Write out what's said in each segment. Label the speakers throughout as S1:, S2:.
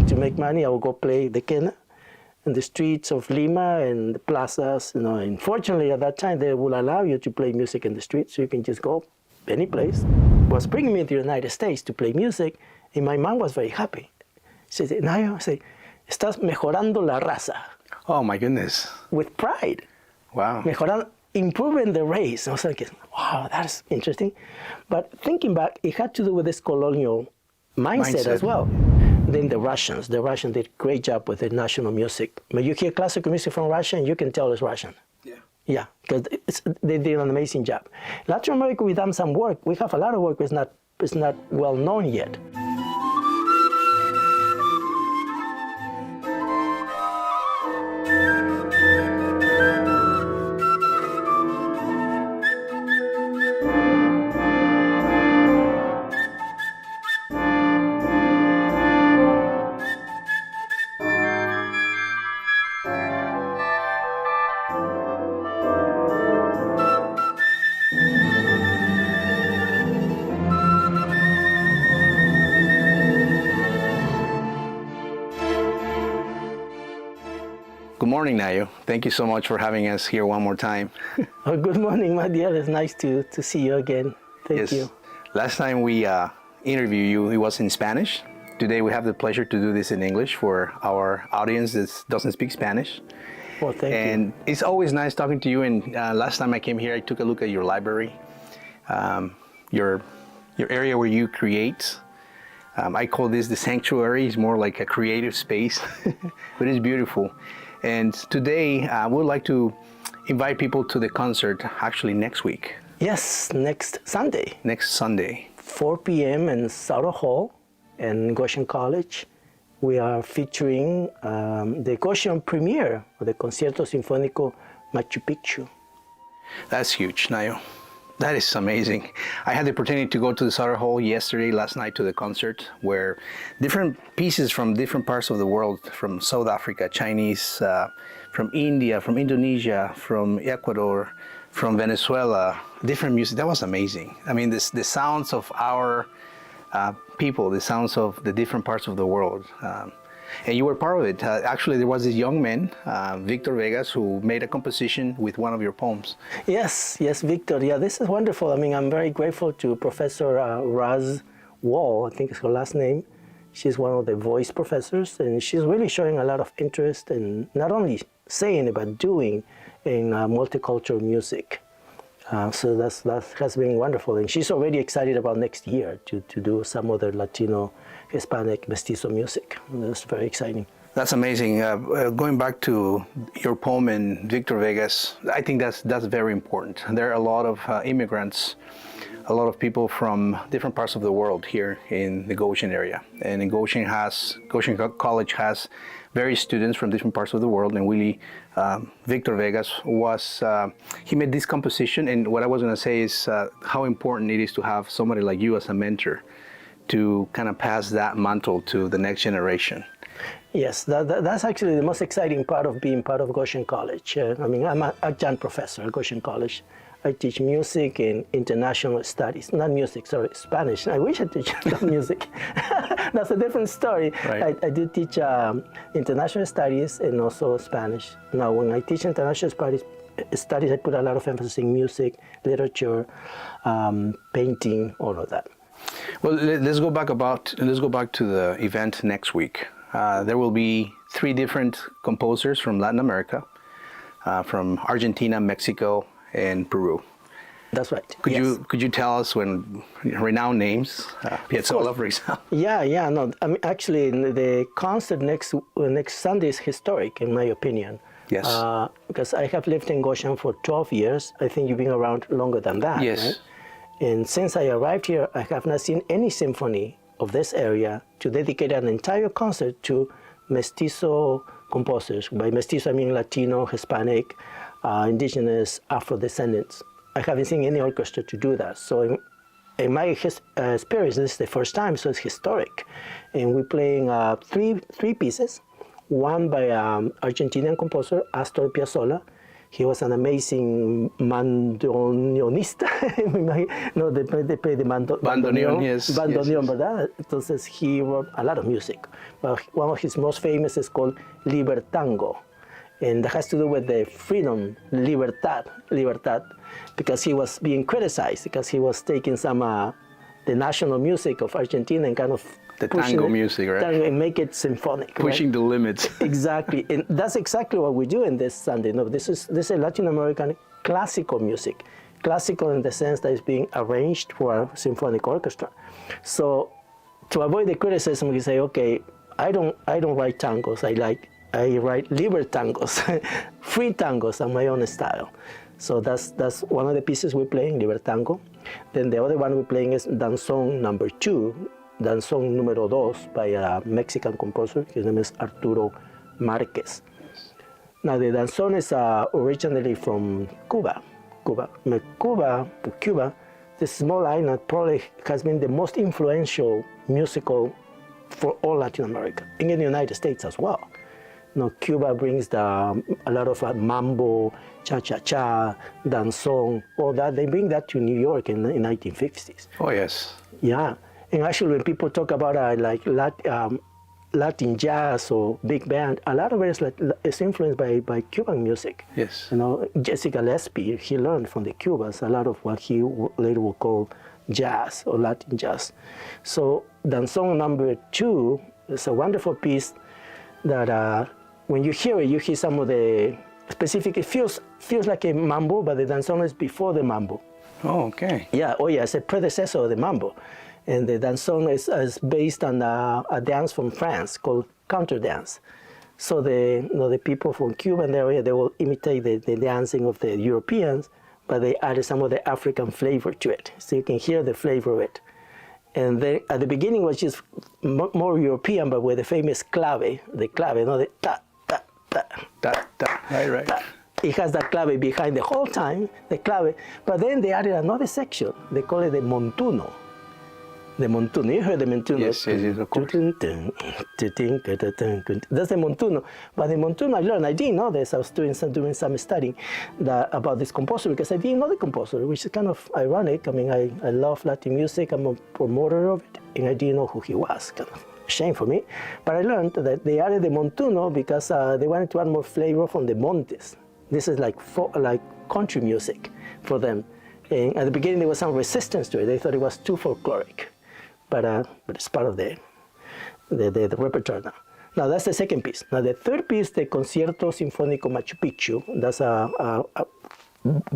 S1: and to make money, I would go play the quena in the streets of Lima and the plazas, you know. And fortunately, at that time, they will allow you to play music in the streets, so you can just go any place. Was bringing me to the United States to play music, and my mom was very happy. She said, Nayo, estás mejorando la raza.
S2: Oh my goodness.
S1: With pride.
S2: Wow.
S1: Improving the race. I was like, wow, that's interesting. But thinking back, it had to do with this colonial mindset as well. Then the Russians did a great job with the national music. When you hear classical music from Russia, and you can tell it's Russian.
S2: Yeah.
S1: Yeah, because they did an amazing job. Latin America, we've done some work. We have a lot of work, but it's not well known yet.
S2: Good morning, Nayo. Thank you so much for having us here one more time.
S1: Oh, good morning, my dear. It's nice to see you again. Thank you.
S2: Last time we interviewed you, it was in Spanish. Today we have the pleasure to do this in English for our audience that doesn't speak Spanish.
S1: Well, thank you.
S2: And it's always nice talking to you. And last time I came here, I took a look at your library, your area where you create. I call this the sanctuary. It's more like a creative space, but it's beautiful. And today, I would like to invite people to the concert actually next week.
S1: Yes, next Sunday.
S2: Next Sunday.
S1: 4 p.m. in Sauter Hall in Goshen College. We are featuring the Goshen premiere of the Concierto Sinfónico Machu Picchu.
S2: That's huge, Nayo. That is amazing. I had the opportunity to go to the Sauter Hall last night to the concert, where different pieces from different parts of the world, from South Africa, Chinese, from India, from Indonesia, from Ecuador, from Venezuela, different music. That was amazing. I mean, the sounds of our people, the sounds of the different parts of the world. And you were part of it. Actually, there was this young man, Victor Vegas, who made a composition with one of your poems.
S1: Yes, Victor. Yeah, this is wonderful. I mean, I'm very grateful to Professor Raz Wall, I think is her last name. She's one of the voice professors, and she's really showing a lot of interest in not only saying, but doing in multicultural music. So that has been wonderful. And she's already excited about next year to do some other Latino, Hispanic, Mestizo music. That's very exciting.
S2: That's amazing. Going back to your poem in Victor Vegas, I think that's very important. There are a lot of immigrants, a lot of people from different parts of the world here in the Goshen area. And Goshen College has various students from different parts of the world, and really Victor Vegas he made this composition. And what I was going to say is how important it is to have somebody like you as a mentor to kind of pass that mantle to the next generation.
S1: Yes, that's actually the most exciting part of being part of Goshen College. I mean, I'm an adjunct professor at Goshen College. I teach music and international studies. Not music, sorry, Spanish. I wish I teach music. That's a different story.
S2: Right.
S1: I do teach international studies and also Spanish. Now, when I teach international studies, I put a lot of emphasis in music, literature, painting, all of that.
S2: Well, let's go back to the event next week. There will be 3 different composers from Latin America, from Argentina, Mexico, and Peru.
S1: That's right.
S2: Could you tell us when renowned names? Piazzolla, for example.
S1: Yeah. No, I mean, actually, the concert next Sunday is historic, in my opinion.
S2: Yes.
S1: Because I have lived in Goshen for 12 years. I think you've been around longer than that.
S2: Yes.
S1: Right? And since I arrived here, I have not seen any symphony of this area to dedicate an entire concert to Mestizo composers. By Mestizo, I mean Latino, Hispanic, indigenous, Afro-descendants. I haven't seen any orchestra to do that. So in my experience, this is the first time, so it's historic. And we're playing three pieces, one by Argentinian composer, Astor Piazzolla, He was an amazing bandoneonista. No, they play the
S2: Bandoneon, yes.
S1: Bandoneon, ¿verdad? Entonces, he wrote a lot of music. But one of his most famous is called Libertango. And that has to do with the freedom, libertad, because he was being criticized, because he was taking some, the national music of Argentina and kind of
S2: the tango music, right?
S1: And make it symphonic.
S2: Pushing
S1: right?
S2: the limits.
S1: Exactly, and that's exactly what we do in this Sunday. No, this is Latin American classical music. Classical in the sense that it's being arranged for a symphonic orchestra. So to avoid the criticism, we say, okay, I don't write tangos. I write libertangos, free tangos on my own style. So that's one of the pieces we're playing, Libertango. Then the other one we're playing is Danzón number 2, Danzón número 2 by a Mexican composer. His name is Arturo Márquez. Now the danzón is originally from Cuba. Cuba, this small island probably has been the most influential musical for all Latin America, and in the United States as well. Now, Cuba brings a lot of mambo, cha-cha-cha, danzón, all that. They bring that to New York in the 1950s.
S2: Oh, yes.
S1: Yeah. And actually, when people talk about Latin jazz or big band, a lot of it is influenced by Cuban music.
S2: Yes.
S1: You know, Jesse Gillespie, he learned from the Cubans a lot of what he later would call jazz or Latin jazz. So Danzón number 2 is a wonderful piece that when you hear it, you hear some of the specific, it feels like a mambo, but the danzón is before the mambo.
S2: Oh, okay.
S1: Yeah, it's a predecessor of the mambo. And the danzón is based on a dance from France called counter dance. So the people from Cuba and the area, they will imitate the dancing of the Europeans, but they added some of the African flavor to it. So you can hear the flavor of it. And then at the beginning was just more European, but with the famous clave, the ta, ta, ta.
S2: Ta, ta. Right.
S1: Ta. It has that clave behind the whole time, the clave, but then they added another section. They call it the montuno. The montuno, you heard the montuno?
S2: Yes, of course.
S1: That's the montuno. But the montuno I learned, I didn't know this. I was doing some studying about this composer because I didn't know the composer, which is kind of ironic. I mean, I love Latin music. I'm a promoter of it, and I didn't know who he was. Kind of shame for me. But I learned that they added the montuno because they wanted to add more flavor from the montes. This is like country music for them. And at the beginning, there was some resistance to it. They thought it was too folkloric. But it's part of the repertoire now. Now that's the second piece. Now the third piece, the Concierto Sinfónico Machu Picchu. That's a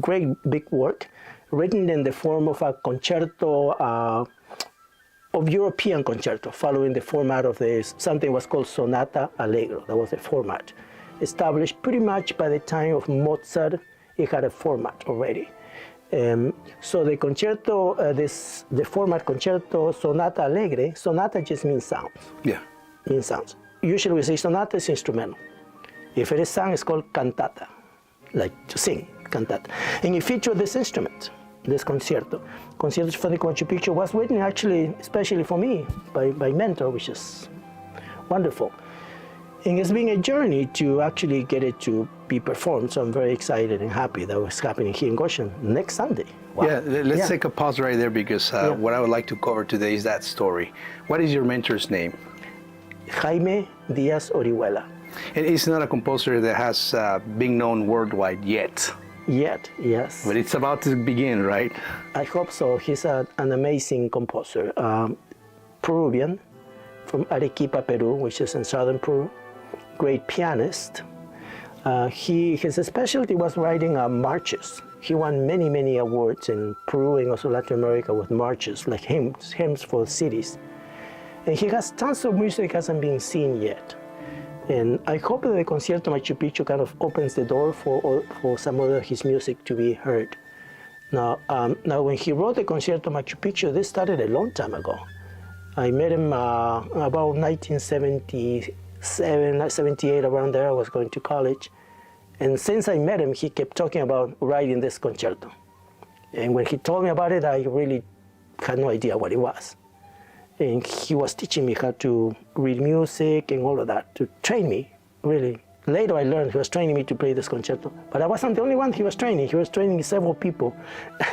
S1: great big work, written in the form of a concerto, of European concerto, following the format of something was called Sonata Allegro. That was the format, established pretty much by the time of Mozart. It had a format already. So the concerto, the format concerto sonata allegre, sonata just means sounds.
S2: Yeah.
S1: Means sounds. Usually we say sonata is instrumental. If it is sung, it's called cantata, like to sing, cantata. And it featured this instrument, this concerto. Concierto Sinfónico Machu Picchu was written actually, especially for me, by mentor, which is wonderful. And it's been a journey to actually get it to be performed. So I'm very excited and happy that it's happening here in Goshen next Sunday. Wow.
S2: Yeah, let's take a pause right there because what I would like to cover today is that story. What is your mentor's name?
S1: Jaime Diaz Orihuela.
S2: And he's not a composer that has been known worldwide yet.
S1: Yet, yes.
S2: But it's about to begin, right?
S1: I hope so. He's an amazing composer. Peruvian, from Arequipa, Peru, which is in southern Peru. Great pianist. His specialty was writing marches. He won many awards in Peru and also Latin America with marches, like hymns for cities. And he has tons of music that hasn't been seen yet. And I hope that the Concierto Machu Picchu kind of opens the door for some of his music to be heard. Now when he wrote the Concierto Machu Picchu, this started a long time ago. I met him about 1978, around there. I was going to college. And since I met him, he kept talking about writing this concerto. And when he told me about it, I really had no idea what it was. And he was teaching me how to read music and all of that, to train me, really later I learned he was training me to play this concerto. But I wasn't the only one he was training. He was training several people.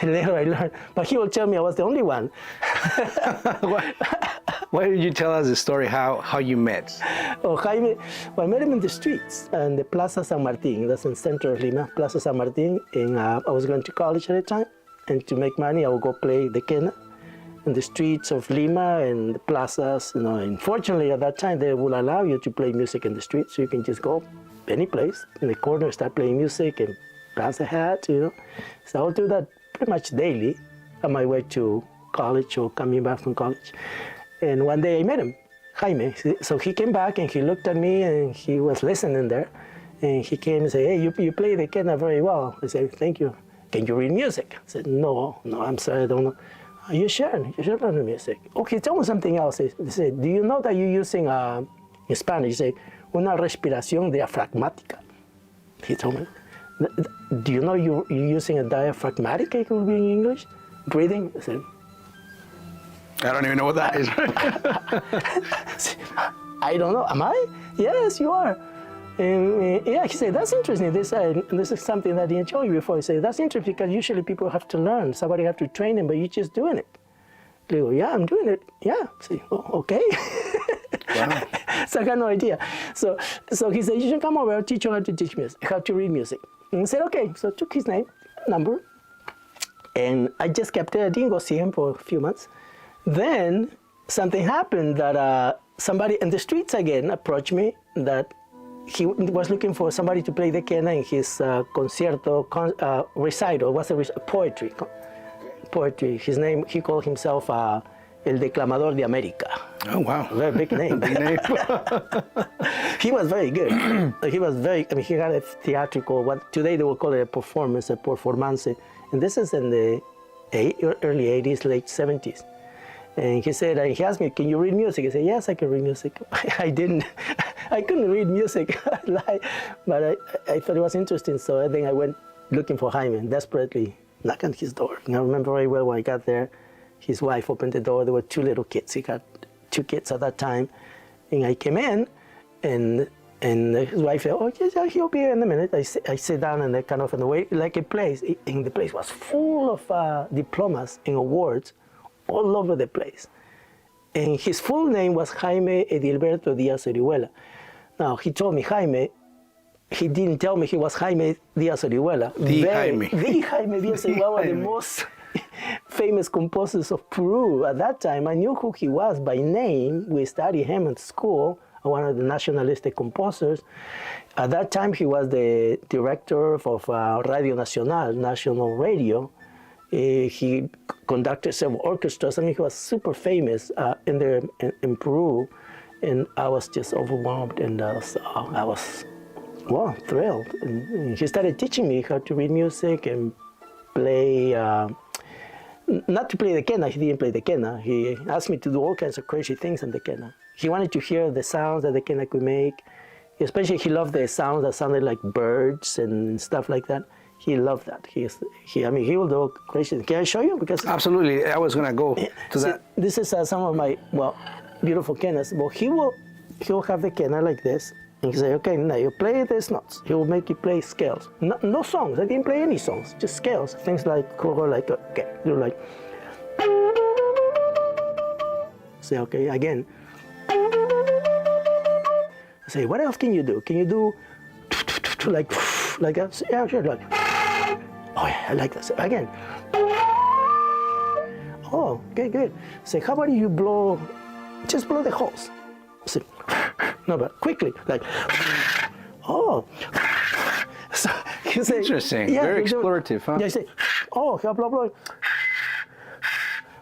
S1: Later I learned, but he will tell me I was the only one.
S2: Why did you tell us the story how you met?
S1: Oh, Jaime, well, I met him in the streets, in the Plaza San Martin. That's in center of Lima, Plaza San Martin. And I was going to college at the time. And to make money, I would go play the quena in the streets of Lima and the plazas. You know, and fortunately, at that time, they will allow you to play music in the streets. So you can just go any place in the corner, start playing music and pass a hat, you know. So I would do that pretty much daily on my way to college or coming back from college. And one day I met him, Jaime. So he came back and he looked at me and he was listening there. And he came and said, hey, you play the quena very well. I said, thank you. Can you read music? I said, no, I'm sorry, I don't know. Are you sure? You should learn the music. Okay, tell me something else. He said, do you know that you're using, in Spanish, you say, una respiración diafragmática? He told me. Do you know you're using a diaphragmatic, it would be in English? Breathing? I said,
S2: I don't even know what that is.
S1: I don't know. Am I? Yes, you are. And yeah, he said, that's interesting. This is something that he didn't tell you before. He said, that's interesting because usually people have to learn. Somebody have to train them, but you're just doing it. I go, yeah, I'm doing it. Yeah. I say, oh, okay. Wow. So I had no idea. So he said, you should come over, I'll teach you how to teach music, how to read music. And I said, okay. So I took his name, number, and I just kept it. I didn't go see him for a few months. Then something happened that somebody in the streets again approached me that he was looking for somebody to play the quena in his concierto, recital. It was a poetry. His name, he called himself El Declamador de America.
S2: Oh, wow.
S1: Very big name.
S2: Big name.
S1: He was very good. He was very, I mean, he had a theatrical, what today they will call it a performance. And this is in the early 80s, late 70s. And he said, he asked me, can you read music? I said, yes, I can read music. I couldn't read music, but I thought it was interesting. So I think I went looking for Jaime, desperately knocked on his door. And I remember very well when I got there, his wife opened the door. There were two little kids. He had two kids at that time. And I came in, and his wife said, oh, yeah, he'll be here in a minute. I sit down and kind of in the way, like a place. And the place was full of diplomas and awards all over the place. And his full name was Jaime Edilberto Diaz Orihuela. Now, he told me Jaime, he didn't tell me he was Jaime Diaz Orihuela.
S2: The Jaime
S1: Diaz Orihuela, one of the most famous composers of Peru. At that time, I knew who he was by name. We studied him at school, one of the nationalistic composers. At that time, he was the director of Radio Nacional, National Radio. He conducted several orchestras. I mean, he was super famous in Peru, and I was just overwhelmed, and I was well, thrilled. And he started teaching me how to read music and play, not to play the quena. He didn't play the quena. He asked me to do all kinds of crazy things on the quena. He wanted to hear the sounds that the quena could make. Especially, he loved the sounds that sounded like birds and stuff like that. He loved that. I mean, he will do crazy. Can I show you? Because
S2: absolutely, I was gonna go to that.
S1: This is some of my beautiful quenas. Well, he will have the quena like this, and he say, okay, now you play these notes. He will make you play scales. No songs. I didn't play any songs. Just scales. Things like okay, do like. Say okay again. I say, what else can you do? Can you do like that? Yeah, sure. Like. Oh, yeah, I like that. So again. Oh, okay, good. Say, how about you just blow the holes? Say, no, but quickly, like, oh. So you say,
S2: interesting,
S1: yeah,
S2: very explorative, huh?
S1: Yeah, you say, oh, blow.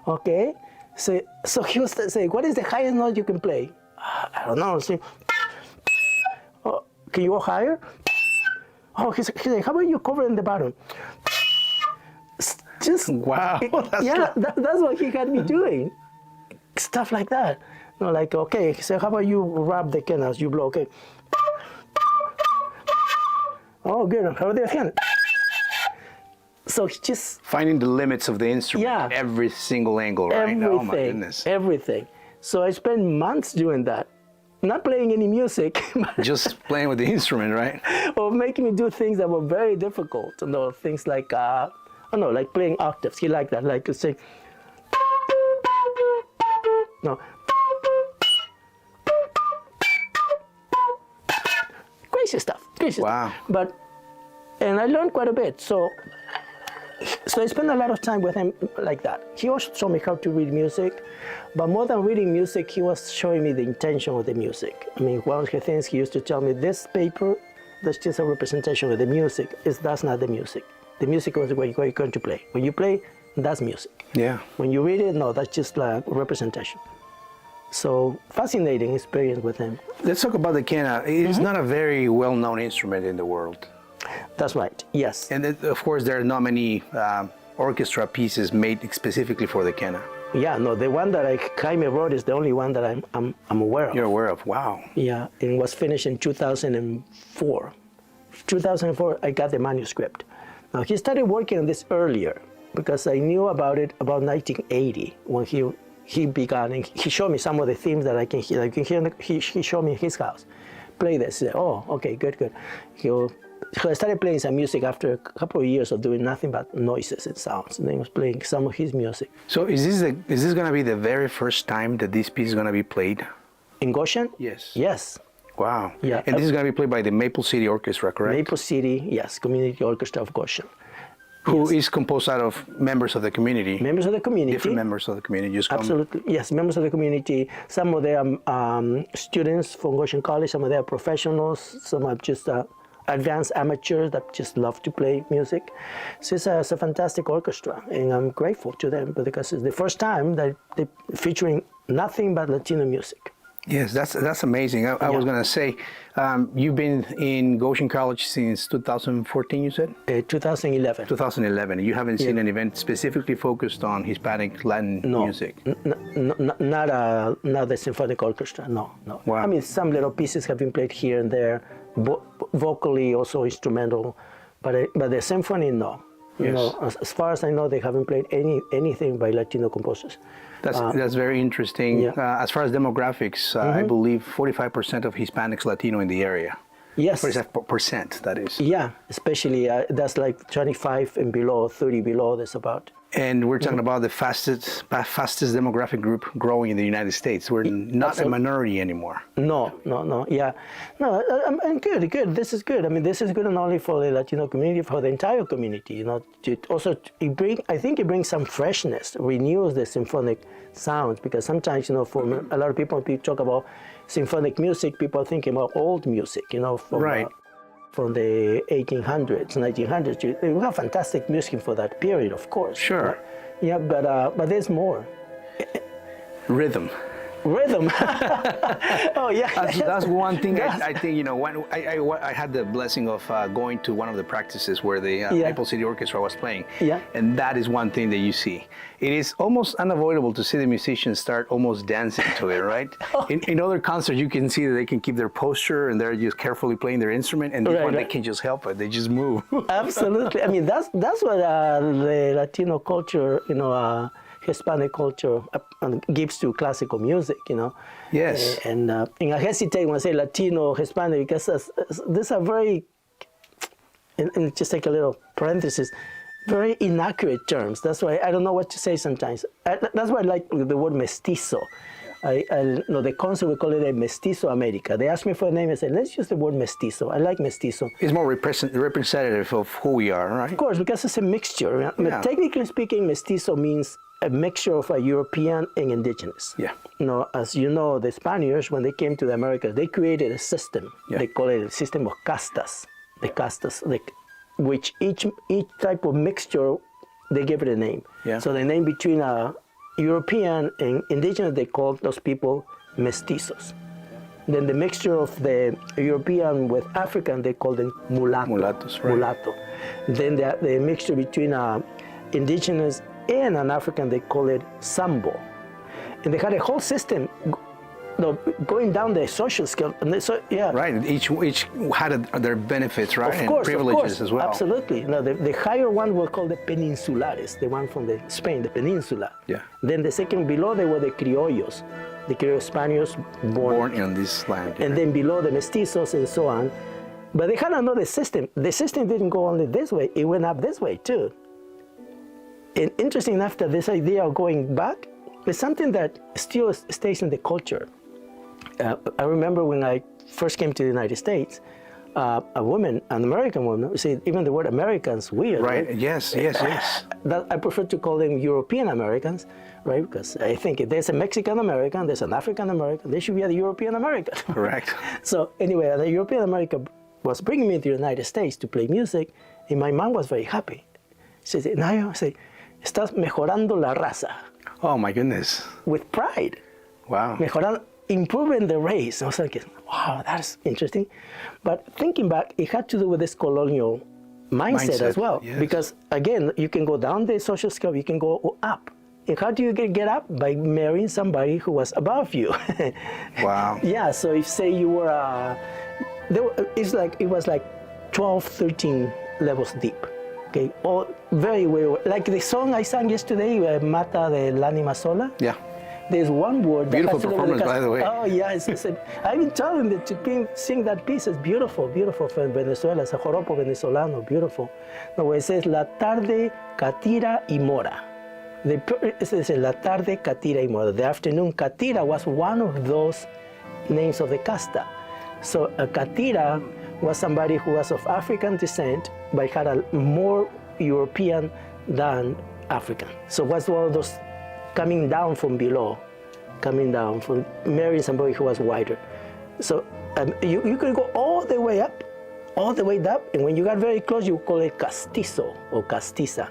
S1: Okay. So he was saying, what is the highest note you can play? I don't know. Say, oh, can you go higher? Oh, he said, how about you cover in the bottom? Just
S2: wow.
S1: That's what he had me doing. Stuff like that. No, like, okay, he said, how about you rub the quenas? You blow, okay. Oh, good. How about the hand? So he just
S2: finding the limits of the instrument, every single angle, right?
S1: Everything,
S2: oh my goodness.
S1: Everything. So I spent months doing that. not playing any music,
S2: Just playing with the instrument, right?
S1: or making me do things that were very difficult. You know, things like, I don't know, like playing octaves. He liked that, like to sing. No. Crazy stuff.
S2: Wow.
S1: But, and I learned quite a bit. So I spent a lot of time with him like that. He also showed me how to read music, but more than reading music, he was showing me the intention of the music. I mean, one of the things he used to tell me, this paper, that's just a representation of the music. That's not the music. The music was where you're going to play. When you play, that's music.
S2: Yeah.
S1: When you read it, no, that's just like representation. So fascinating experience with him.
S2: Let's talk about the quena. It's not a very well-known instrument in the world.
S1: That's right, yes.
S2: And of course, there are not many orchestra pieces made specifically for the quena.
S1: Yeah, no, the one that Jaime wrote is the only one that I'm aware of.
S2: You're aware of, wow.
S1: Yeah, it was finished in 2004. 2004, I got the manuscript. Now, he started working on this earlier because I knew about it about 1980 when he began, and he showed me some of the themes that I can hear. Like he showed me his house. Play this. Oh, okay, good. I started playing some music after a couple of years of doing nothing but noises and sounds, and then he was playing some of his music.
S2: So is this going to be the very first time that this piece is going to be played?
S1: In Goshen?
S2: Yes.
S1: Yes.
S2: Wow.
S1: Yeah.
S2: And this is going to be played by the Maple City Orchestra, correct?
S1: Maple City, yes, Community Orchestra of Goshen.
S2: Who is composed out of members of the community.
S1: Members of the community.
S2: Different members of the community just come.
S1: Absolutely, yes, members of the community. Some of them students from Goshen College, some of them are professionals, some are just advanced amateurs that just love to play music. So it's a fantastic orchestra, and I'm grateful to them because it's the first time that they're featuring nothing but Latino music.
S2: Yes, that's amazing. I was going to say, you've been in Goshen College since 2014, you said?
S1: 2011.
S2: 2011. You haven't seen an event specifically focused on Hispanic Latin music?
S1: Not the symphonic orchestra, no.
S2: Wow.
S1: I mean, some little pieces have been played here and there, vocally, also instrumental, but the symphony, no.
S2: Yes.
S1: You know, as far as I know, they haven't played anything by Latino composers.
S2: That's very interesting.
S1: Yeah.
S2: As far as demographics, I believe 45% of Hispanics Latino in the area.
S1: Yes.
S2: 45%, that is.
S1: Yeah, especially that's like 25 and below, 30 below, that's about.
S2: And we're talking about the fastest demographic group growing in the United States. We're not a minority anymore.
S1: No, yeah. No, and good. This is good. I mean, this is good not only for the Latino community, for the entire community. You know, I think it brings some freshness, renews the symphonic sounds, because sometimes, you know, for a lot of people, when people talk about symphonic music, people are thinking about old music, you know, from the 1800s, 1900s. We have fantastic music for that period, of course.
S2: Sure.
S1: Yeah, but there's more.
S2: Rhythm.
S1: Oh yeah.
S2: That's one thing. I think, you know, when I had the blessing of going to one of the practices where the Maple City Orchestra was playing.
S1: Yeah.
S2: And that is one thing that you see. It is almost unavoidable to see the musicians start almost dancing to it, right? In other concerts, you can see that they can keep their posture and they're just carefully playing their instrument, and this one they can just help it. They just move.
S1: Absolutely. I mean, that's what the Latino culture, you know, Hispanic culture gives to classical music, you know.
S2: Yes.
S1: And I hesitate when I say Latino, Hispanic, because these are very, and just take a little parenthesis, very inaccurate terms. That's why I don't know what to say sometimes. That's why I like the word mestizo. The concept, we call it a Mestizo America. They asked me for a name, I said, let's use the word mestizo. I like mestizo.
S2: It's more representative of who we are, right?
S1: Of course, because it's a mixture. Yeah. Technically speaking, mestizo means a mixture of a European and indigenous.
S2: Yeah.
S1: You know, as you know, the Spaniards, when they came to the Americas, they created a system. Yeah. They call it a system of castas. The castas, which each type of mixture, they give it a name.
S2: Yeah.
S1: So the name between a European and indigenous, they call those people mestizos. Then the mixture of the European with African, they call them mulatto.
S2: Mulattos, right.
S1: Mulatto. Then the mixture between indigenous and an African, they call it sambo. And they had a whole system going down the social scale. And yeah.
S2: Right, each had their benefits, right?
S1: Of course,
S2: and privileges as well.
S1: Absolutely. Now, the higher one were called the peninsulares, the one from Spain, the peninsula.
S2: Yeah.
S1: Then the second below, they were the criollos, the Criollo Spaniards
S2: Born in this land.
S1: and then below the Mestizos and so on. But they had another system. The system didn't go only this way, it went up this way too. And interesting enough that this idea of going back is something that still stays in the culture. I remember when I first came to the United States, a woman, an American woman, see, even the word American's weird.
S2: Right, yes.
S1: That I prefer to call them European Americans, right? Because I think if there's a Mexican American, there's an African American, there should be a European American.
S2: Correct.
S1: So anyway, the European American was bringing me to the United States to play music, and my mom was very happy. She said, Nayo, estás mejorando la raza.
S2: Oh my goodness.
S1: With pride.
S2: Wow.
S1: Mejorando, improving the race. I was like, wow, that's interesting. But thinking back, it had to do with this colonial mindset as well.
S2: Yes.
S1: Because again, you can go down the social scale, you can go up. And how do you get up? By marrying somebody who was above you.
S2: Wow.
S1: Yeah, so if say you were, it was like 12, 13 levels deep. Okay, all very, like the song I sang yesterday, Mata de l'Anima Sola.
S2: Yeah.
S1: There's one word.
S2: Beautiful performance, by the way.
S1: Oh, yeah. I've been telling them to sing that piece. It's beautiful, beautiful from Venezuela. It's a joropo venezolano, beautiful. No, it says, La tarde, catira y mora. It says, La tarde, catira y mora. The afternoon, catira was one of those names of the casta. So a catira was somebody who was of African descent, but had a more European than African. So was one of those coming down from below, coming down from marrying somebody who was whiter. So you could go all the way up, and when you got very close, you call it castizo or castiza,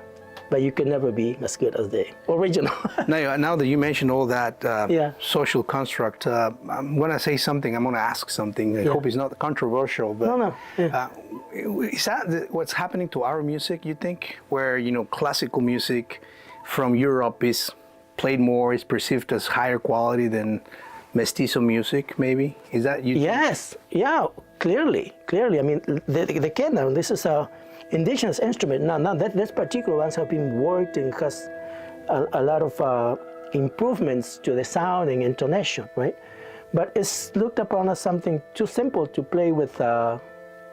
S1: but you can never be as good as the original.
S2: Now that you mentioned all that social construct, I'm going to say something, I'm going to ask something. I hope it's not controversial, but
S1: No. Yeah.
S2: Is that what's happening to our music, you think? Where, classical music from Europe is played more, is perceived as higher quality than mestizo music, maybe? Is that you?
S1: Yes, yeah, clearly. I mean, the quena, this is a indigenous instrument. Now this particular ones have been worked and has a lot of improvements to the sound and intonation, right? But it's looked upon as something too simple to play with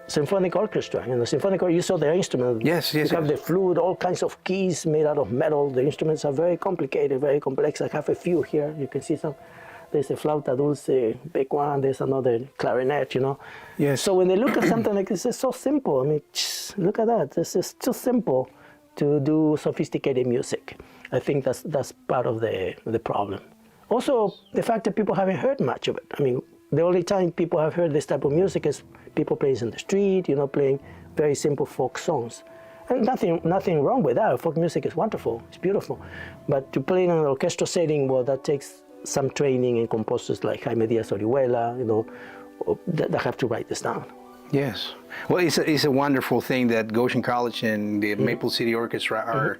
S1: symphonic orchestra. Symphonic orchestra, you saw their instrument.
S2: Yes.
S1: You have the flute, all kinds of keys made out of metal. The instruments are very complicated, very complex. I have a few here. You can see some. There's a flauta dulce, big one. There's another clarinet,
S2: Yes.
S1: So when they look at something like this, it's so simple. I mean, look at that. This is too simple to do sophisticated music. I think that's part of the problem. Also, the fact that people haven't heard much of it. I mean, the only time people have heard this type of music is people playing in the street, playing very simple folk songs. And nothing wrong with that. Folk music is wonderful, it's beautiful. But to play in an orchestral setting, well, that takes some training in composers like Jaime Diaz Orihuela, that have to write this down.
S2: Yes. Well, it's a wonderful thing that Goshen College and the Maple City Orchestra are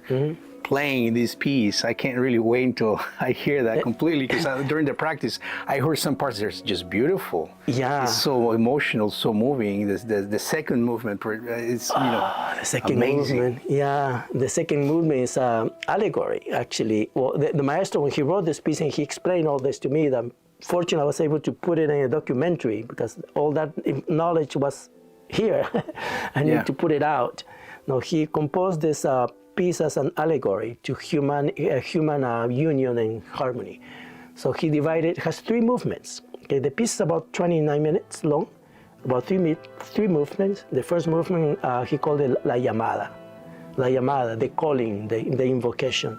S2: playing this piece. I can't really wait until I hear that completely, because during the practice, I heard some parts that are just beautiful.
S1: Yeah.
S2: It's so emotional, so moving. The second movement is,
S1: the second
S2: amazing.
S1: movement. Yeah, the second movement is allegory, actually. Well, the maestro, when he wrote this piece and he explained all this to me, that fortunately I was able to put it in a documentary, because all that knowledge was here. I need to put it out. Now, he composed this piece as an allegory to human union and harmony. So he divided, it has three movements. Okay, the piece is about 29 minutes long, about three movements. The first movement, he called it La Llamada, the calling, the invocation.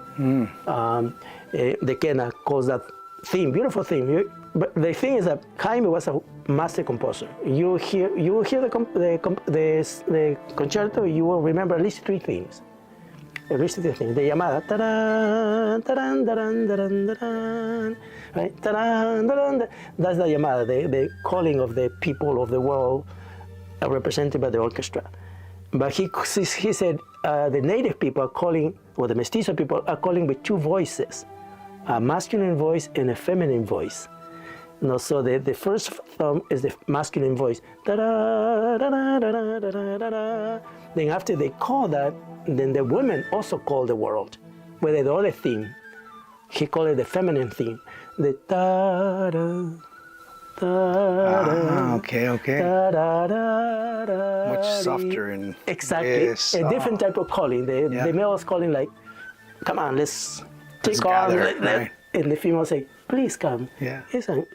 S1: The quena calls that theme, beautiful theme. But the thing is that Jaime was a master composer. You will hear the concerto, you will remember at least three themes. At least three themes. The llamada, taran, taran, taran, taran, taran, right? Taran, taran, that's the llamada, the calling of the people of the world, represented by the orchestra. But he said the native people are calling, or the mestizo people are calling with two voices, a masculine voice and a feminine voice. So the first thumb is the masculine voice. Then after they call that, then the women also call the world with the other theme. He called it the feminine theme. the da da da.
S2: Okay.
S1: Da, da, da, da,
S2: Much softer and
S1: exactly
S2: yes.
S1: a different type of calling. The male is calling like, "Come on, let's take off,"
S2: right.
S1: and the female say, "Please come,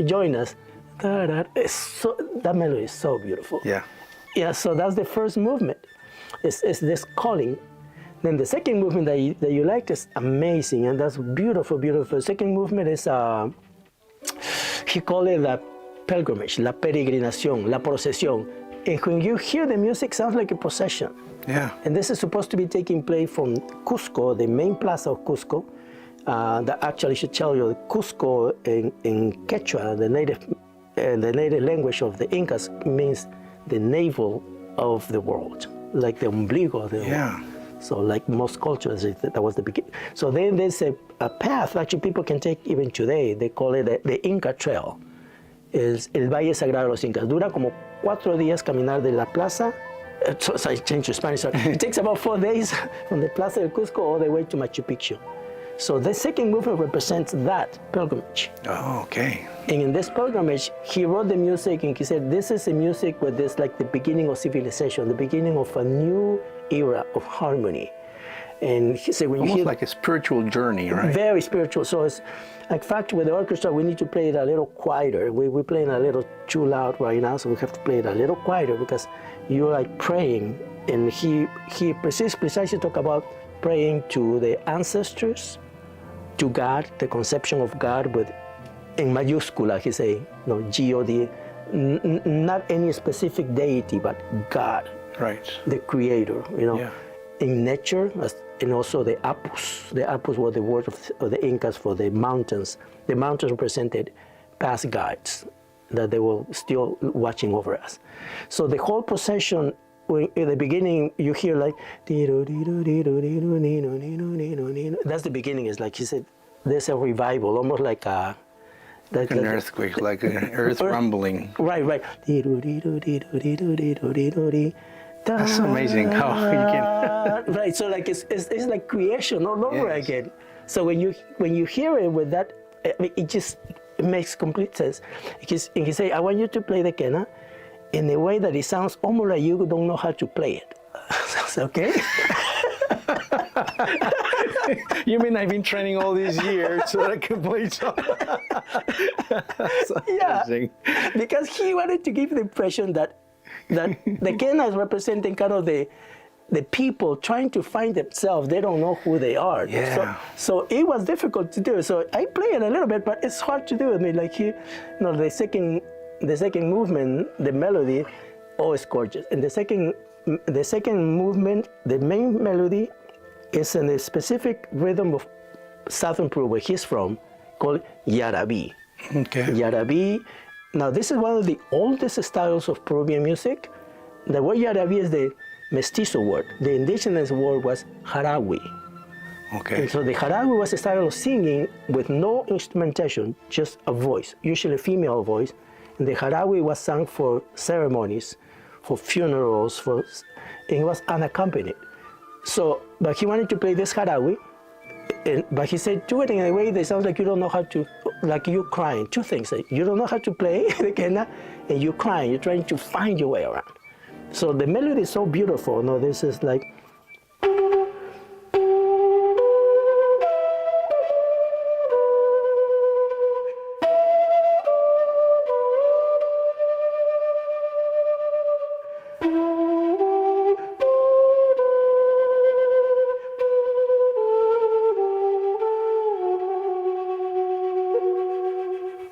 S1: join us." Da, da. That melody is so beautiful. Yeah. So that's the first movement. It's this calling. Then the second movement that you liked is amazing, and that's beautiful, beautiful. The second movement is he called it la pilgrimage, la peregrinación, la procesión. And when you hear the music, it sounds like a procession.
S2: Yeah.
S1: And this is supposed to be taking place from Cusco, the main plaza of Cusco. That actually should tell you Cusco in Quechua, the native language of the Incas, means the navel of the world, like the ombligo of the world. So like most cultures, that was the beginning. So then there's a path actually people can take even today. They call it the Inca Trail. Es el Valle Sagrado de los Incas. Dura como 4 días caminar de la plaza. So I changed to Spanish. It takes about 4 days from the Plaza del Cusco all the way to Machu Picchu. So the second movement represents that pilgrimage.
S2: Oh, okay.
S1: And in this pilgrimage, he wrote the music and he said, this is a music where there's like the beginning of civilization, the beginning of a new era of harmony. And he said, when
S2: almost
S1: you hear,
S2: like a spiritual journey, right?
S1: Very spiritual. So it's, in fact, with the orchestra, we need to play it a little quieter. We're playing a little too loud right now, so we have to play it a little quieter because you're like praying. And he precisely talk about praying to the ancestors, to God, the conception of God with, in mayúscula, he say, no, G-O-D, not any specific deity, but God,
S2: right?
S1: The creator, you know. In nature, and also the apus. The apus were the word of the Incas for the mountains. The mountains represented past gods that they were still watching over us. So the whole procession, in the beginning, you hear like, that's the beginning. It's like he said, there's a revival, almost like a...
S2: Like an earthquake, like an earth rumbling.
S1: Right.
S2: That's amazing how you can...
S1: Right, so like it's like creation all over again. So when you hear it with that, it makes complete sense. And he say, I want you to play the quena in a way that it sounds almost like you don't know how to play it. Okay?
S2: You mean I've been training all these years so that I can play something?
S1: Amazing. Because he wanted to give the impression that the quena is representing kind of the people trying to find themselves. They don't know who they are. So it was difficult to do. So I play it a little bit, but it's hard to do. I mean, like the second movement, the melody, is gorgeous. And the second movement, the main melody, is in a specific rhythm of southern Peru, where he's from, called Yaraví.
S2: Okay.
S1: Yaraví. Now, this is one of the oldest styles of Peruvian music. The word Yaraví is the Mestizo word. The indigenous word was Jarawi.
S2: Okay.
S1: And so the Jarawi was a style of singing with no instrumentation, just a voice, usually a female voice. And the Jarawi was sung for ceremonies, for funerals, and it was unaccompanied. So, but he wanted to play this Jarawi, but he said, do it in a way that sounds like you don't know how to, like you're crying. Two things, you don't know how to play the quena, and you're crying, you're trying to find your way around. So the melody is so beautiful. No, this is like,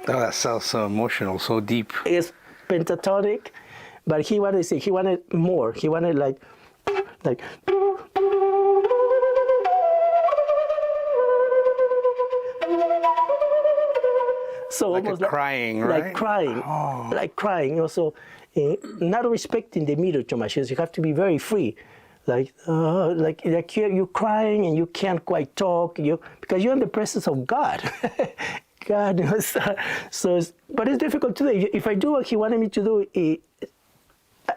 S2: oh, that sounds so emotional, so deep.
S1: It's pentatonic, but he wanted more. He wanted like so
S2: like
S1: almost
S2: crying, right?
S1: Like crying. Also, not respecting the meter too much. You have to be very free. Like you're crying and you can't quite talk. Because you're in the presence of God. God knows. But it's difficult to do. If I do what he wanted me to do,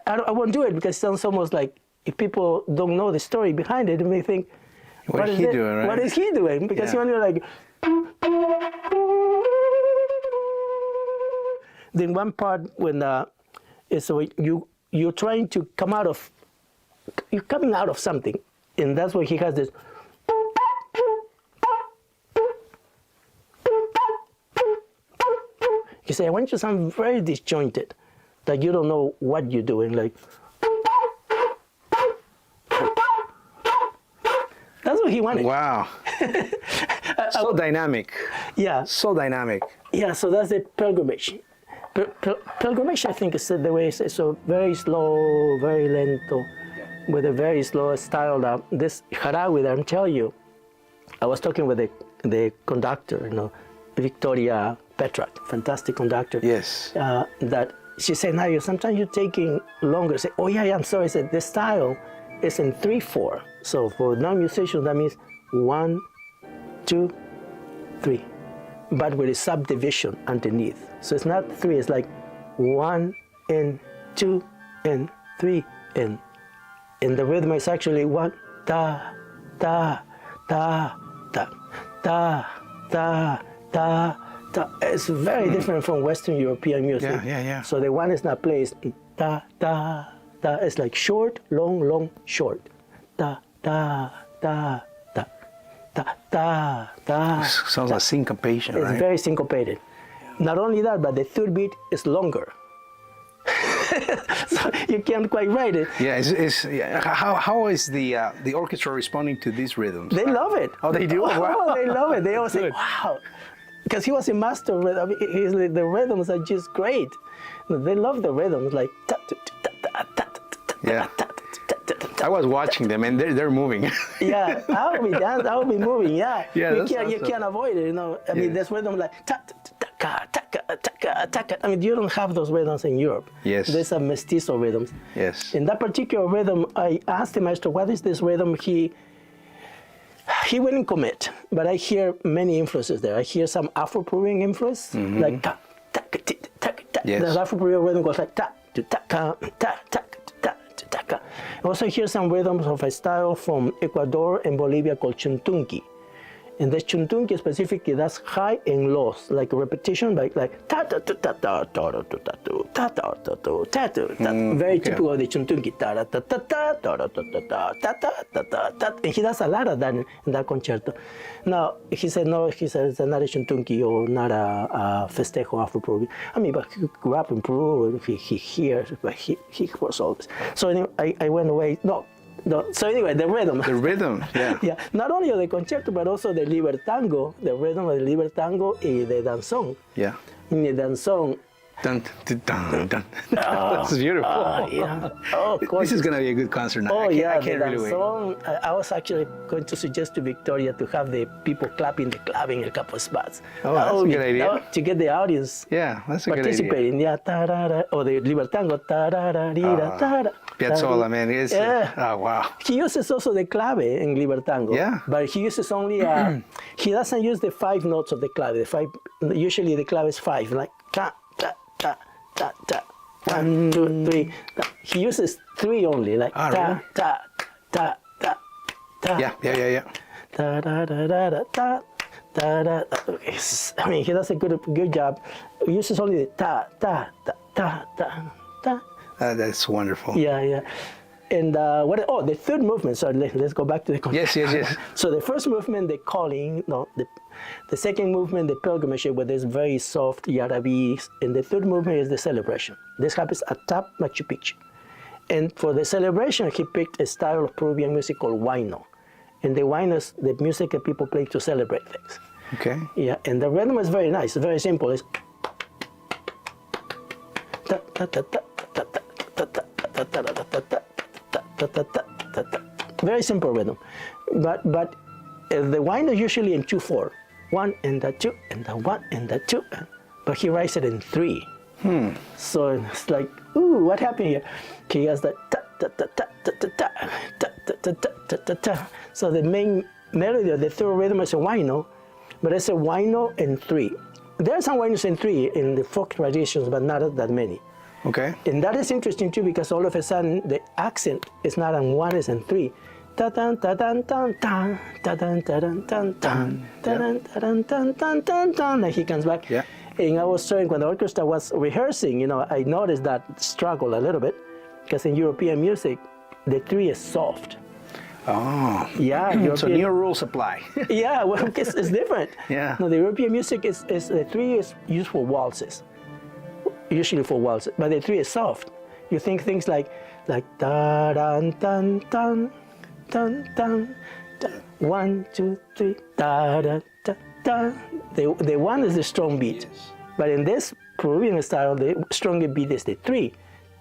S1: I won't do it because it sounds almost like if people don't know the story behind it, they may think,
S2: what is he doing, right?
S1: What is he doing? Because he only like. Then one part when is when you're trying to come out of, you're coming out of something, and that's why he has this. He said, I want you to sound very disjointed, like you don't know what you're doing, like. That's what he wanted.
S2: Wow. So dynamic.
S1: Yeah.
S2: So dynamic.
S1: Yeah, so that's the pilgrimage. Pilgrimage, I think, is the way it's so very slow, very lento, with a very slow style. This Harawi that I'm telling you, I was talking with the conductor, Victoria Petrak, fantastic conductor.
S2: Yes.
S1: That she said, Nayo, sometimes you're taking longer. I said, oh yeah, I'm sorry. I said, the style is in 3/4. So for non-musicians, that means 1, 2, 3. But with a subdivision underneath. So it's not 3, it's like 1 and 2 and 3 and the rhythm is actually 1 da da da da da da da da. It's very different from Western European music.
S2: Yeah.
S1: So the one is not played da da da. It's like short, long, long, short. Da da da da da da da.
S2: Sounds like syncopation,
S1: It's
S2: right?
S1: very syncopated. Not only that, but the third beat is longer. So you can't quite write it.
S2: Yeah, how is the orchestra responding to these rhythms?
S1: They love it.
S2: Oh, they do?
S1: Oh,
S2: Wow.
S1: they love it. They always say,
S2: Good.
S1: wow. Because he was a master of rhythm. The rhythms are just great. They love the rhythms, like ta ta ta ta ta ta
S2: Yeah.
S1: ta ta ta ta.
S2: I was watching them, and they're moving.
S1: Yeah, I will be dancing, I will be moving. Yeah,
S2: Yeah,
S1: you
S2: that's
S1: can't avoid it. I mean,
S2: Yes.
S1: there's rhythm like ta ta ta ta ta ta ta. I mean, you don't have those rhythms in Europe.
S2: Yes.
S1: There's some mestizo rhythms.
S2: Yes.
S1: In that particular rhythm, I asked the maestro, "What is this rhythm?" He wouldn't commit, but I hear many influences there. I hear some Afro-Peruvian influence, like ta ta ta ta ta.
S2: Yes.
S1: The Afro-Peruvian rhythm goes like ta ta ta ta ta. I also hear some rhythms of a style from Ecuador and Bolivia called chuntunqui. And the chuntunqui specifically, that's high and lows, like a repetition, like ta ta ta ta ta ta ta ta ta ta ta ta ta. Very typical of the chuntunqui. Ta ta ta ta ta ta ta ta ta ta ta. And he does a lot of that in that concerto. Now he said no. He said it's not a chuntunqui or not a festejo Afro-Peruvian. I mean, but he grew up in Peru. And he hears, but he was always. So anyway, I went away. No. So anyway, the rhythm.
S2: The rhythm, yeah.
S1: Yeah, not only of the concerto, but also the libertango, the rhythm of the libertango y the danzón.
S2: Yeah.
S1: In the danzón.
S2: Dun, dun, dun, dun. That's beautiful.
S1: Yeah. Oh,
S2: This is going to be a good concert now.
S1: Oh,
S2: I
S1: the
S2: can't really wait.
S1: danzón. I was actually going to suggest to Victoria to have the people clapping the clave in a couple of spots.
S2: Oh, that's a good idea.
S1: To get the audience
S2: Yeah, that's a good idea.
S1: participating. Yeah, ta-ra-ra, or the libertango. Ta-ra-ra-ra, ta-ra.
S2: Piazzolla, man.
S1: Yeah.
S2: Oh, wow.
S1: He uses also the clave in libertango.
S2: Yeah.
S1: But he uses only, he doesn't use the 5 notes of the clave. Usually the clave is 5, like ta, ta, ta, ta, ta. 1, 2, 3. He uses 3 only, like ta,
S2: really?
S1: ta, ta, ta, ta.
S2: Yeah.
S1: Ta, da, da, da, da, ta. Da, da, da. I mean, he does a good job. He uses only the ta, ta, ta, ta, ta, ta.
S2: That's wonderful.
S1: Yeah. And the third movement, so let's go back to the concert.
S2: Yes.
S1: So the first movement, the calling, the second movement, the pilgrimage, where there's very soft yarabis, and the third movement is the celebration. This happens atop Machu Picchu. And for the celebration, he picked a style of Peruvian music called huayno. And the huayno is the music that people play to celebrate things.
S2: Okay.
S1: Yeah, and the rhythm is very nice, very simple. It's very simple rhythm, but the huayno is usually in 2/4, 1 and the 2 and the 1 and the 2, but he writes it in 3. So it's like, ooh, what happened here? He has that ta ta ta ta ta ta ta ta ta ta ta ta. So the main melody of the third rhythm is a huayno, but it's a huayno in 3. There are some huaynos in 3 in the folk traditions, but not that many.
S2: Okay.
S1: And that is interesting too, because all of a sudden the accent is not on 1, it's in 3. Ta tan ta tan tan tan ta tan ta tan tan tan ta tan ta tan tan tan tan. And he comes back.
S2: Yeah.
S1: And I was showing when the orchestra was rehearsing, you know, I noticed that struggle a little bit because in European music, the 3 is soft.
S2: Oh.
S1: Yeah.
S2: So new rules apply.
S1: Yeah, well, it's different.
S2: Yeah.
S1: No, the European music is the 3 is used for waltzes, usually for waltzes, but the 3 is soft. You think things like da dun dun dun dun dun. 1, 2, 3, da da da da. The 1 is the strong beat, yes. But in this Peruvian style, the stronger beat is the 3,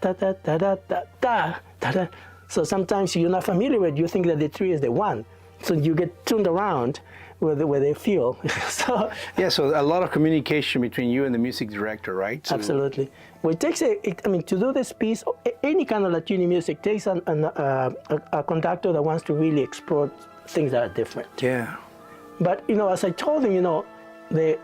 S1: da da da da da da da da. So sometimes you're not familiar with, you think that the 3 is the 1, so you get turned around where they feel. So
S2: yeah, so a lot of communication between you and the music director, right? So
S1: absolutely. Well, it takes to do this piece, any kind of Latino music takes a conductor that wants to really explore things that are different.
S2: Yeah.
S1: But, you know, as I told him, you know, the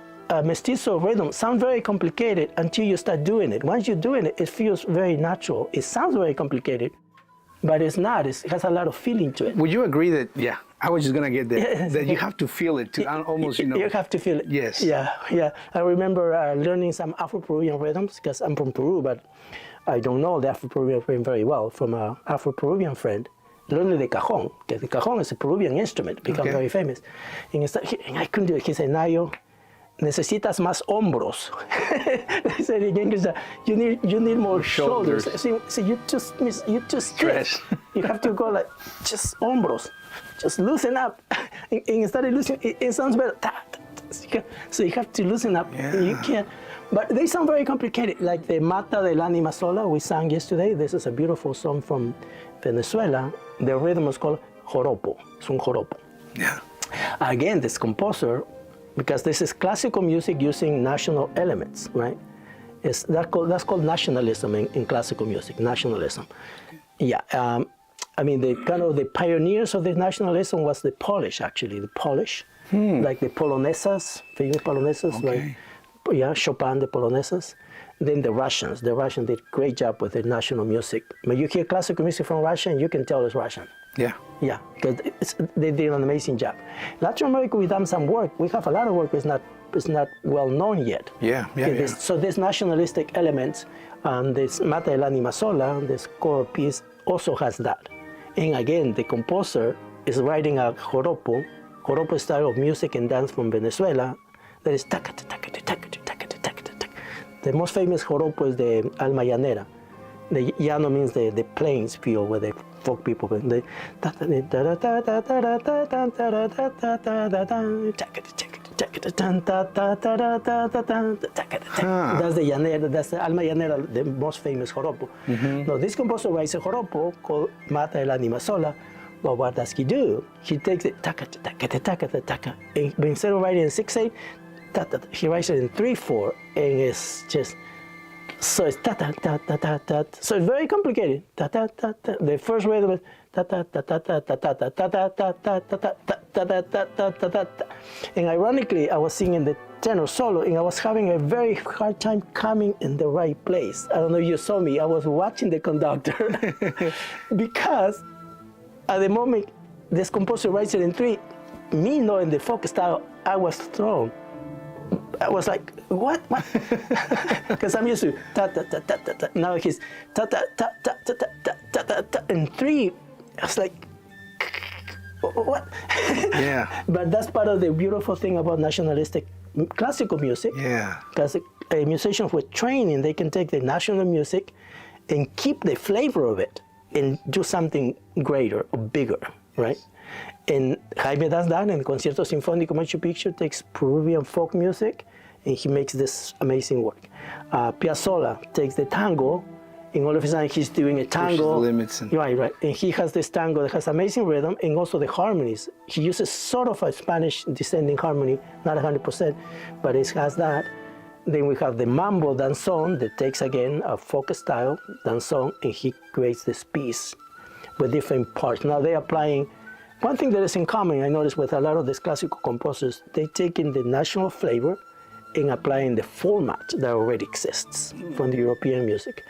S1: mestizo rhythm sounds very complicated until you start doing it. Once you're doing it, it feels very natural. It sounds very complicated, but it's not. It has a lot of feeling to it.
S2: Would you agree that, yeah, I was just going to get there, yes, that you have to feel it to almost, you know.
S1: You have to feel it.
S2: Yes.
S1: Yeah, yeah. I remember learning some Afro-Peruvian rhythms because I'm from Peru, but I don't know the Afro-Peruvian rhythm very well from an Afro-Peruvian friend. Learning the cajon, because the cajon is a Peruvian instrument, become very famous. And I couldn't do it. He said, Nayo, necesitas más hombros. He said in English, you need more shoulders. So you just stress. You have to go like, just hombros. Just loosen up. And instead of loosening, it sounds better. So you have to loosen up.
S2: Yeah.
S1: You can't. But they sound very complicated, like the Mata del Anima Sola we sang yesterday. This is a beautiful song from Venezuela. The rhythm is called joropo. It's un joropo.
S2: Yeah.
S1: Again, this composer, because this is classical music using national elements, right? That's called nationalism in classical music, nationalism. Yeah. I mean, the pioneers of the nationalism was the Polish, actually, the Polish, like the Polonesas, famous Polonesas, like, yeah, Chopin, the Polonesas. Then the Russians did a great job with the national music. When you hear classical music from Russia, you can tell it's Russian.
S2: Yeah.
S1: Yeah, because they did an amazing job. Latin America, we've done some work. We have a lot of work, but it's not well known yet.
S2: Yeah.
S1: So this nationalistic elements, this Mata del Anima Sola, this choral piece, also has that. And again, the composer is writing a joropo style of music and dance from Venezuela that is taca. The most famous joropo is the Alma Llanera. The llano means the plains feel where the folk people. That's the llanera. That's the Alma Llanera, the most famous joropo. Now this composer writes a joropo called Mata el Anima Sola. But what does he do? He takes it taca, and instead of writing in 6/8, he writes it in 3/4, and it's just so it's ta ta ta ta ta ta. So it's very complicated. Ta ta ta ta. The first rhythm is ta ta ta ta ta ta ta ta ta ta ta ta ta ta ta ta ta. And ironically, I was singing the tenor solo, and I was having a very hard time coming in the right place. I don't know if you saw me. I was watching the conductor because at the moment this composer writes it in 3, me knowing the folk style, I was thrown. I was like, what? Because I'm used to ta ta ta ta ta ta. Now he's ta ta ta ta ta ta ta ta ta. And 3, I was like, what?
S2: Yeah.
S1: But that's part of the beautiful thing about nationalistic classical music.
S2: Yeah.
S1: Because a musician with training, they can take the national music and keep the flavor of it and do something greater or bigger, right? And Jaime does that, and Concierto Sinfónico Machu Picchu takes Peruvian folk music, and he makes this amazing work. Piazzolla takes the tango, and all of a sudden he's doing a tango.
S2: The limits.
S1: Right. And he has this tango that has amazing rhythm, and also the harmonies. He uses sort of a Spanish descending harmony, not 100%, but it has that. Then we have the mambo danzón that takes, again, a folk style danzón, and he creates this piece with different parts. Now they're applying. One thing that is in common, I noticed with a lot of these classical composers, they take in the national flavor and applying the format that already exists from the European music.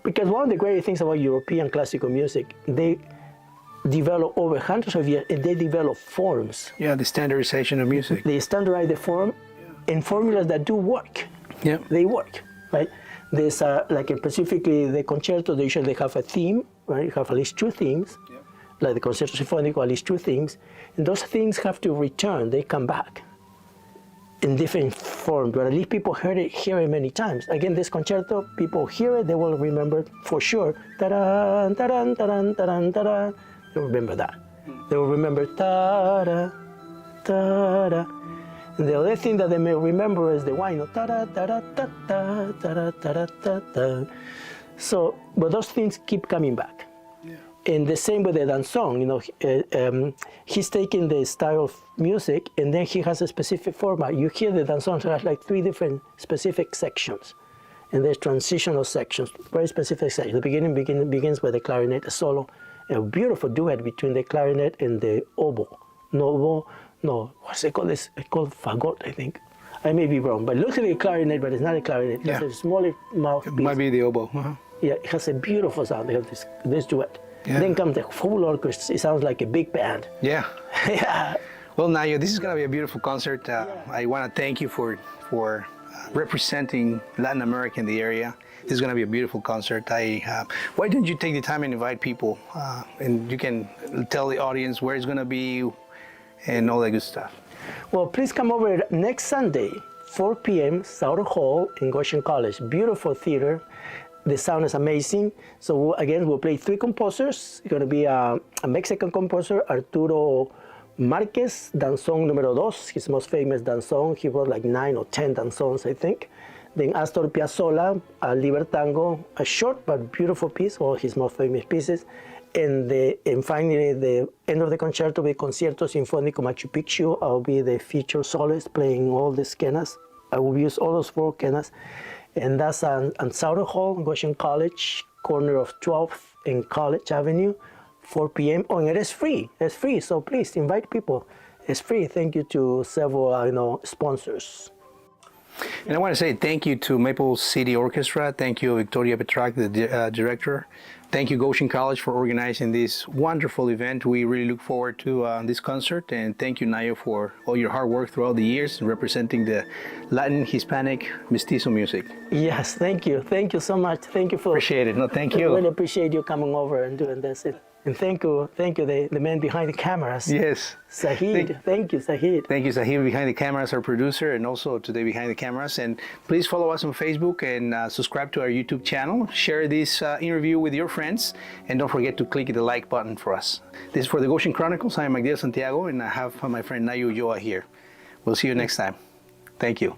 S1: Because one of the great things about European classical music, they develop over hundreds of years, and they develop forms.
S2: Yeah, the standardization of music.
S1: They standardize the form in formulas that do work.
S2: Yeah.
S1: They work, right? There's specifically the concerto, they usually have a theme, right? You have at least two themes, like the Concerto Sinfónico, at least two themes, and those themes have to return, they come back in different forms, but at least people hear it many times. Again, this concerto, people hear it, they will remember for sure. Ta-da, ta-da, ta-da, ta-da, ta-da. They'll remember that. They will remember ta-da, ta-da. And the other thing that they may remember is the wine, ta-da, ta-da, ta-da, ta-da, ta-da, ta-da. So, but those things keep coming back. And the same with the danzón, he's taking the style of music and then he has a specific format. You hear the danzón has like three different specific sections. And there's transitional sections, very specific sections. The beginning begins with the clarinet, a solo, a beautiful duet between the clarinet and the oboe. What's it called? It's called fagot, I think. I may be wrong, but it looks like a clarinet, but it's not a clarinet. It's a smaller mouthpiece.
S2: It might be the oboe. Uh-huh.
S1: Yeah, it has a beautiful sound. They have this duet.
S2: Yeah.
S1: Then comes the full orchestra. It sounds like a big band.
S2: Yeah.
S1: Yeah.
S2: Well, Nayo, this is going to be a beautiful concert. I want to thank you for representing Latin America in the area. This is going to be a beautiful concert. Why didn't you take the time and invite people? And you can tell the audience where it's going to be and all that good stuff.
S1: Well, please come over next Sunday, 4 p.m., Sauter Hall in Goshen College. Beautiful theater. The sound is amazing. So again, we'll play three composers. It's going to be a Mexican composer, Arturo Marquez, danzón número 2, his most famous danzón. He wrote like 9 or 10 danzons, I think. Then Astor Piazzolla, a Libertango, a short but beautiful piece, one of his most famous pieces. And finally, the end of the concerto will be Concierto Sinfónico Machu Picchu. I'll be the featured soloist playing all the scenas. I will use all those 4 scenas. And that's on Sauter Hall, Goshen College, corner of 12th and College Avenue, 4 p.m. Oh, and it is free. It's free, so please invite people. It's free. Thank you to several sponsors.
S2: And I want to say thank you to Maple City Orchestra. Thank you, Victoria Petrac, the director. Thank you, Goshen College, for organizing this wonderful event. We really look forward to this concert. And thank you, Nayo, for all your hard work throughout the years in representing the Latin, Hispanic, Mestizo music.
S1: Yes, thank you. Thank you so much. Thank you for...
S2: Appreciate it. No, thank you.
S1: I really appreciate you coming over and doing this. And thank you, the man behind the cameras.
S2: Yes.
S1: Zahid, thank you, Zahid.
S2: Thank you, Zahid, behind the cameras, our producer, and also today behind the cameras. And please follow us on Facebook and subscribe to our YouTube channel. Share this interview with your friends, and don't forget to click the like button for us. This is for the Goshen Chronicles. I'm Magdiel Santiago, and I have my friend Nayo Ulloa here. We'll see you next time. Thank you.